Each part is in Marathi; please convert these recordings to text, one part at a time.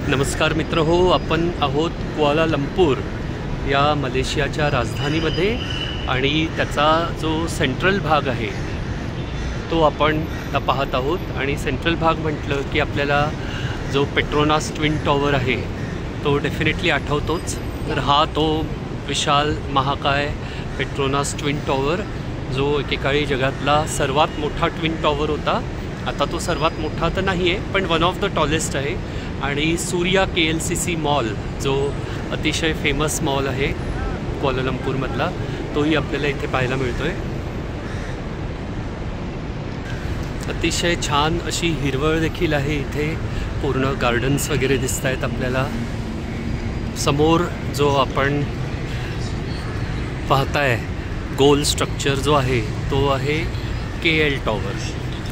नमस्कार मित्र हो, आपण आहोत कुआलालंपूर या मलेशियाच्या राजधानीमध्ये आणि त्याचा जो सेंट्रल भाग आहे तो आपण आता पाहत आहोत। आणि सेंट्रल भाग म्हटलं की आपल्याला जो पेट्रोनास ट्विन टॉवर आहे तो डेफिनेटली आठवतोच। तर हा तो विशाल महाकाय पेट्रोनास ट्विन टॉवर जो एकेकाळी जगातला सर्वात मोठा ट्विन टॉवर होता। आता तो सर्वात मोठा तर नाही आहे पण वन ऑफ द टॉलेस्ट आहे। आणि सूर्या KLCC मॉल जो अतिशय फेमस मॉल आहे कुआलालंपूरमधला तोही आपल्याला इथे पाहायला मिळतोय। अतिशय छान अशी हिरवळ देखील आहे इथे, पूर्ण गार्डन्स वगैरे दिसत आहेत आपल्याला। समोर जो आपण पाहताय गोल स्ट्रक्चर जो आहे तो आहे KL टॉवर,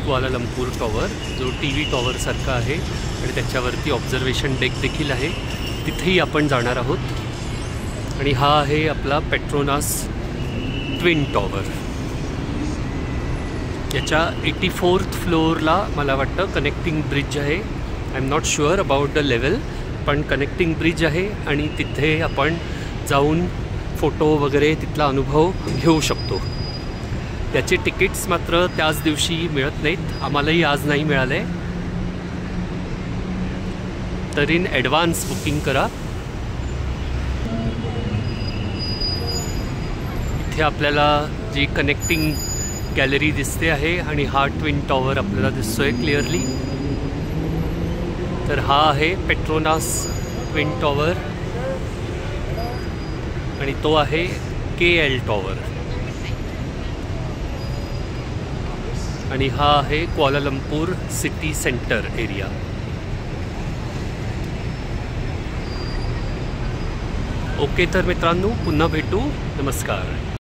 कुआलालंपूर टॉवर जो TV टॉवर सारखा आहे आणि त्याच्यावरती ऑब्झर्वेशन डेक देखील आहे, तिथेही आपण जाणार आहोत। आणि हा आहे आपला पेट्रोनास ट्विन टॉवर। याच्या 84th फ्लोअरला मला वाटतं कनेक्टिंग ब्रिज आहे। I am not sure about the level, पण कनेक्टिंग ब्रिज आहे आणि तिथे आपण जाऊन फोटो वगैरे तिथला अनुभव घेऊ शकतो। त्याचे तिकीट्स मात्र त्याच दिवशी मिळत नाहीत, आम्हालाही आज नाही मिळाले। तर इन ॲडव्हान्स बुकिंग करा। इथे आपल्याला जी कनेक्टिंग गॅलरी दिसते आहे आणि हा ट्विन टॉवर आपल्याला दिसतोय क्लिअरली। तर हा आहे पेट्रोनास ट्विन टॉवर आणि तो आहे KL टॉवर आणि हा आहे Kuala Lumpur city centre area. Okay, तर मित्रांनो पुन्हा भेटू, नमस्कार।